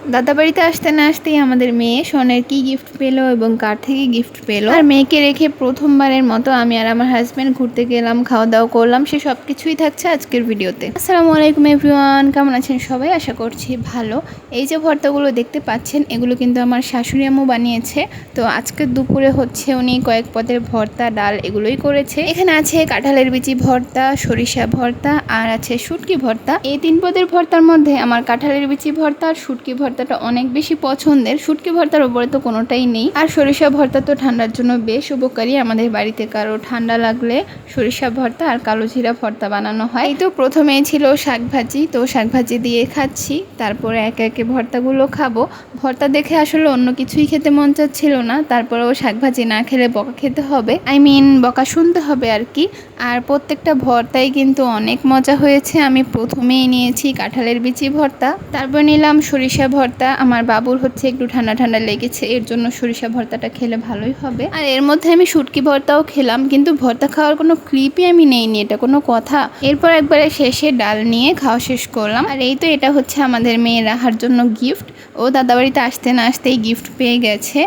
দাদা বাড়িতে আসতে না আসতেই আমাদের মেয়ে সোনের কি গিফট পেলো এবং কার থেকে গিফট পেলো। আর মেয়েকে রেখে প্রথমবারের মতো আমি আর আমার হাজব্যান্ড ঘুরতে গেলাম, খাওয়া দাওয়া করলাম। সে সব কিছুই থাকছে আজকের ভিডিওতে। আসসালামু আলাইকুম এভরিওয়ান, কেমন আছেন সবাই? আশা করছি ভালো। এই যে ভর্তাগুলো দেখতে পাচ্ছেন, এগুলো কিন্তু আমার শাশুড়ি আম্মু বানিয়েছে। তো আজকে দুপুরে হচ্ছে উনি কয়েক পদের ভর্তা, ডাল এগুলোই করেছে। এখানে আছে কাঁঠালের বিচি ভর্তা, সরিষা ভর্তা আর আছে শুটকি ভর্তা। এই 3 পদের ভর্তার মধ্যে আমার কাঁঠালের বিচি ভর্তা আর শুটকি ভর্তাটা অনেক বেশি পছন্দের। শুটকি ভর্তার উপরে তো কোনোটাই নেই। আর সরিষা ভর্তা তো ঠান্ডার জন্য বেশ উপকারী। আমাদের বাড়িতে কারো ঠান্ডা লাগলে সরিষা ভর্তা আর কালো জিরা ভর্তা বানানো হয়। এই তো প্রথমেই ছিল শাকভাজি, তো শাকভাজি দিয়ে খাচ্ছি। তারপরে একে একে ভর্তাগুলো খাবো। ভর্তা দেখে আসলে অন্য কিছুই খেতে মন চাচ্ছিল না। তারপরেও শাকভাজি না খেলে বকা খেতে হবে, বকা শুনতে হবে আর কি। আর প্রত্যেকটা ভর্তাই কিন্তু অনেক মজা হয়েছে। আমি প্রথমেই নিয়েছি কাঁঠালের বিচি ভর্তা, তারপর নিলাম সরিষা ভর্তা। আমার বাবুর হচ্ছে একটু ঠান্ডা ঠান্ডা লেগেছে, এর জন্য সরিষা ভর্তাটা খেলে ভালোই হবে। আর এর মধ্যে আমি শুটকি ভর্তাও খেলাম, কিন্তু ভর্তা খাওয়ার কোনো ক্লিপই আমি নেইনি, এটা কোনো কথা। এরপর একবারে শেষে ডাল নিয়ে খাওয়া শেষ করলাম। আর এই তো এটা হচ্ছে আমাদের মেয়ের রাহার জন্য গিফট। ও দাদাবাড়িতে আসতে না আসতেই গিফট পেয়ে গেছে।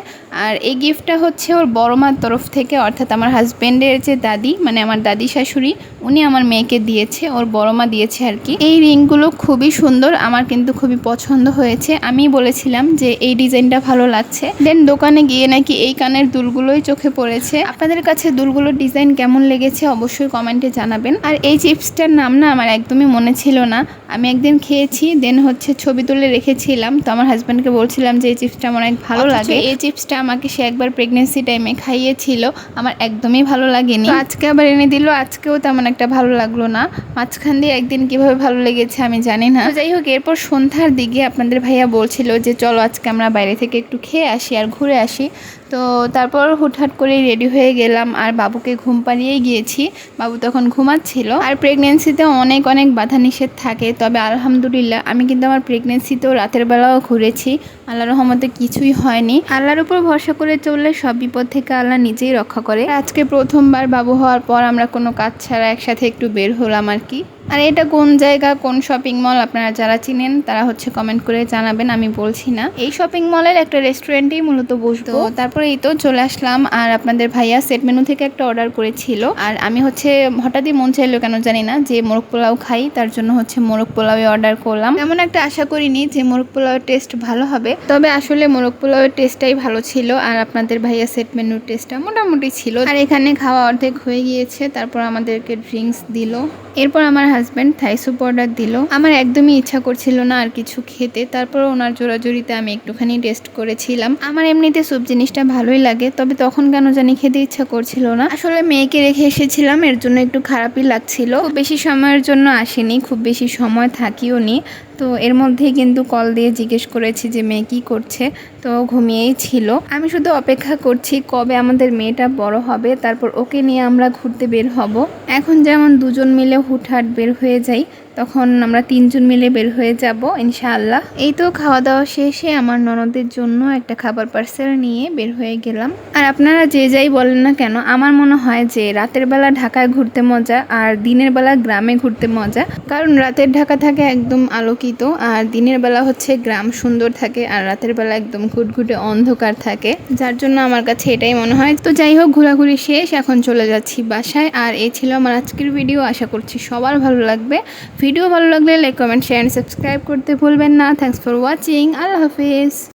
আর এই গিফটটা হচ্ছে ওর বড় মার তরফ থেকে, অর্থাৎ আমার হাজব্যান্ডের যে দাদি, মানে আমার দাদি শাশুড়ি, উনি আমার মেয়েকে দিয়েছে, ওর বড় মা দিয়েছে আর কি। এই রিংগুলো খুবই সুন্দর, আমার কিন্তু খুবই পছন্দ হয়েছে। আমি বলেছিলাম যে এই ডিজাইনটা ভালো লাগছে। দেন দোকানে গিয়ে নাকি এই কানের দুলগুলোই চোখে পড়েছে। আপনাদের কাছে দুলগুলোর ডিজাইন কেমন লেগেছে অবশ্যই কমেন্টে জানাবেন। আর এই চিপসটার নাম না আমার একদমই মনে ছিল না। আমি একদিন খেয়েছি, দেন হচ্ছে ছবি তুলে রেখেছিলাম। তো আমার হাজব্যান্ডকে বলছিলাম যে এই চিপসটা আমার অনেক ভালো লাগে। এই চিপসটা আমাকে সে একবার প্রেগনেন্সি টাইমে খাইয়েছিল, আমার একদমই ভালো লাগেনি। আজকে আবার এনে দিল, আজকেও তেমন একটা ভালো লাগলো না। মাঝখান দিয়ে একদিন কিভাবে ভালো লেগেছে আমি জানি না। যাই হোক, এরপর সন্ধ্যার দিকে আপনাদের ভাইয়া বলছিল যে চলো আজকে আমরা বাইরে থেকে একটু খেয়ে আসি আর ঘুরে আসি। তো তারপর হুটহাট করেই রেডি হয়ে গেলাম আর বাবুকে ঘুম পাড়িয়েই গিয়েছি। বাবু তখন ঘুমাচ্ছিল। আর প্রেগনেন্সিতে অনেক অনেক বাধা নিষেধ থাকে, তবে আলহামদুলিল্লাহ আমি কিন্তু আমার প্রেগনেন্সিতেও রাতের বেলাও ঘুরেছি। আল্লাহর রহমতে কিছুই হয়নি। আল্লাহর উপর ভরসা করে চললে সব বিপদ থেকে আল্লাহ নিজেই রক্ষা করে। আজকে প্রথমবার বাবু হওয়ার পর আমরা কোনো কাজ ছাড়া একসাথে একটু বের হলাম আর কি। আর এটা কোন জায়গা, কোন শপিং মল আপনারা যারা চিনেন তারা হচ্ছে কমেন্ট করে জানাবেন, আমি বলছি না। এই শপিং মলের একটা রেস্টুরেন্টেই মূলত বসবো। তারপরে এই তো চলে আসলাম। আর আপনাদের ভাইয়া সেট মেনু থেকে একটা অর্ডার করেছিল। আর আমি হচ্ছে হঠাৎই মন চাইলো কেন জানি না যে মোরগ পোলাও খাই, তার জন্য হচ্ছে মোরগ পোলাওই অর্ডার করলাম। এমন একটা আশা করিনি যে মোরগ পোলাওয়ের টেস্ট ভালো হবে, তবে আসলে মোরগ পোলাওয়ের টেস্টটাই ভালো ছিল। আর আপনাদের ভাইয়া সেট মেনুর টেস্টটা মোটামুটি ছিল। আর এখানে খাওয়া অর্ধেক হয়ে গিয়েছে, তারপর আমাদেরকে ড্রিঙ্কস দিল। এরপর আমার হাজব্যান্ড থাই স্যুপ অর্ডার দিল। আমার একদমই ইচ্ছা করছিল না আর কিছু খেতে, তারপর ওনার জোরাজোরিতে আমি একটুখানি টেস্ট করেছিলাম। আমার এমনিতে স্যুপ জিনিসটা ভালোই লাগে, তবে তখন কেন জানি খেতে ইচ্ছা করছিল না। আসলে মেয়েকে রেখে এসেছিলাম, এর জন্য একটু খারাপই লাগছিল। খুব বেশি সময়ের জন্য আসেনি, খুব বেশি সময় থাকিও নি। তো এর মধ্যেই কিন্তু কল দিয়ে জিজ্ঞেস করেছি যে মেয়ে কী করছে, তো ঘুমিয়েই ছিল। আমি শুধু অপেক্ষা করছি কবে আমাদের মেয়েটা বড় হবে, তারপর ওকে নিয়ে আমরা ঘুরতে বের হব। এখন যেমন দুজন মিলে হুটহাট বের হয়ে যাই, তখন আমরা 3 জন মিলে বের হয়ে যাব ইনশাআল্লাহ। এই তো খাওয়া দাওয়া শেষে আমার ননদের জন্য একটা খাবার পার্সেল নিয়ে বের হয়ে গেলাম। আর আপনারা যে যাই বলেন না কেন, আমার মনে হয় যে রাতের বেলা ঢাকায় ঘুরতে মজা আর দিনের বেলা গ্রামে ঘুরতে মজা। কারণ রাতের ঢাকা থাকে একদম আলোকিত, আর দিনের বেলা হচ্ছে গ্রাম সুন্দর থাকে, আর রাতের বেলা একদম ঘুটঘুটে অন্ধকার থাকে, যার জন্য আমার কাছে এটাই মনে হয়। তো যাই হোক, ঘোরাঘুরি শেষ, এখন চলে যাচ্ছি বাসায়। আর এই ছিল আমার আজকের ভিডিও, আশা করছি সবার ভালো লাগবে। ভিডিও ভালো লাগলে লাইক, কমেন্ট, শেয়ার, সাবস্ক্রাইব করতে ভুলবেন না। Thanks for watching. Allah Hafiz.